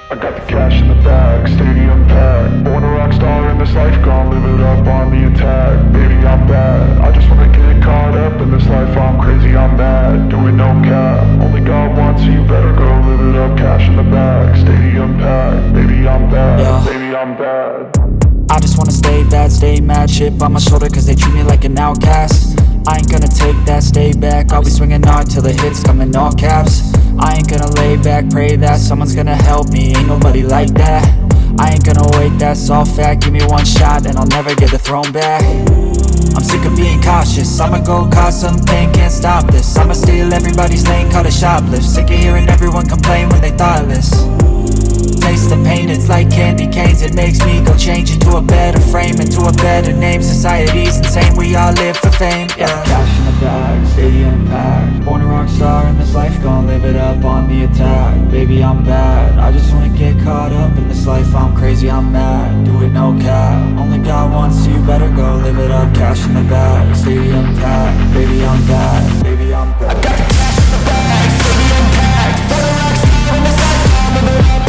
I got the cash in the bag, stadium packed. Born a rock star in this life, gon' live it up on the attack. Baby, I'm bad, I just wanna get caught up in this life. I'm crazy, I'm mad, doing no cap. Only God wants you, better go live it up. Cash in the bag, stadium packed. Baby, I'm bad, yeah. Baby, I'm bad. I just wanna stay bad, stay mad. Chip on my shoulder cause they treat me like an outcast. I ain't gonna take that, stay back. I'll be swinging hard till the hits come in all caps. I ain't gonna lay back, pray that someone's gonna help me. Ain't nobody like that. I ain't gonna wait, that's all fact. Give me one shot and I'll never get the throne back. I'm sick of being cautious, I'ma go cause some pain, can't stop this. I'ma steal everybody's lane, call it shoplift. Sick of hearing everyone complain when they thoughtless. Taste the pain, it's like candy canes. It makes me go change into a better frame, into a better name. Society's insane, we all live for fame, yeah. Cash in the bag, stadium packed. Born a rock star in this life, gon' live it up on the attack. Baby, I'm bad, I just wanna get caught up in this life. I'm crazy, I'm mad, do it no cap. Only God wants you, better go live it up. Cash in the bag, stadium packed. Baby, I'm bad, baby, I'm bad. I got the cash in the bag, stadium packed. Born a rock star in this life, gon' live it up.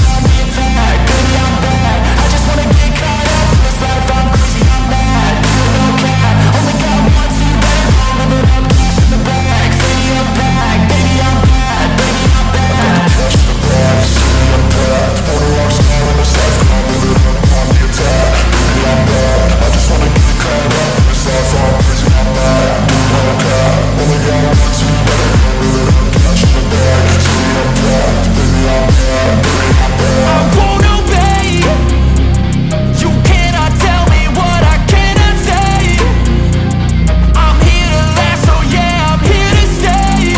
Baby, I'm bad, I just wanna get caught up in this life. I'm crazy, I'm mad, do it no cap. Only God wants you, better go live it up. Cash in the bag, stadium packed. Baby, I'm bad, baby, I'm bad. Cash in the bag, stadium packed. Born a rock star in this life, gon' live it up on the attack. Baby, I'm bad, I just wanna get caught up in this life. I'm crazy, I'm mad, do it no cap. Only God wants you, better go live it up. Cash in the bag, stadium packed. Baby, I'm bad, baby, I'm bad. I won't obey. You cannot tell me what I cannot say. I'm here to last, so yeah, I'm here to stay.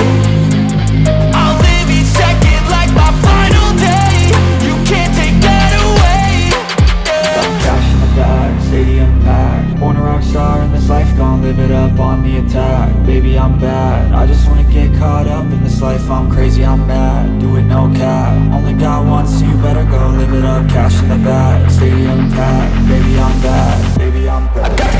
I'll live each second like my final day. You can't take that away, yeah. Cash in the bag, stadium packed. Born a rock star in this life, gon' live it up on the attack. Baby, I'm bad, I just wanna get caught up in this life. I'm crazy, I'm mad, do it no cap. Only God wants you, better go live it up. Cash in the bag, stadium packed. Baby, I'm bad, baby, I'm bad.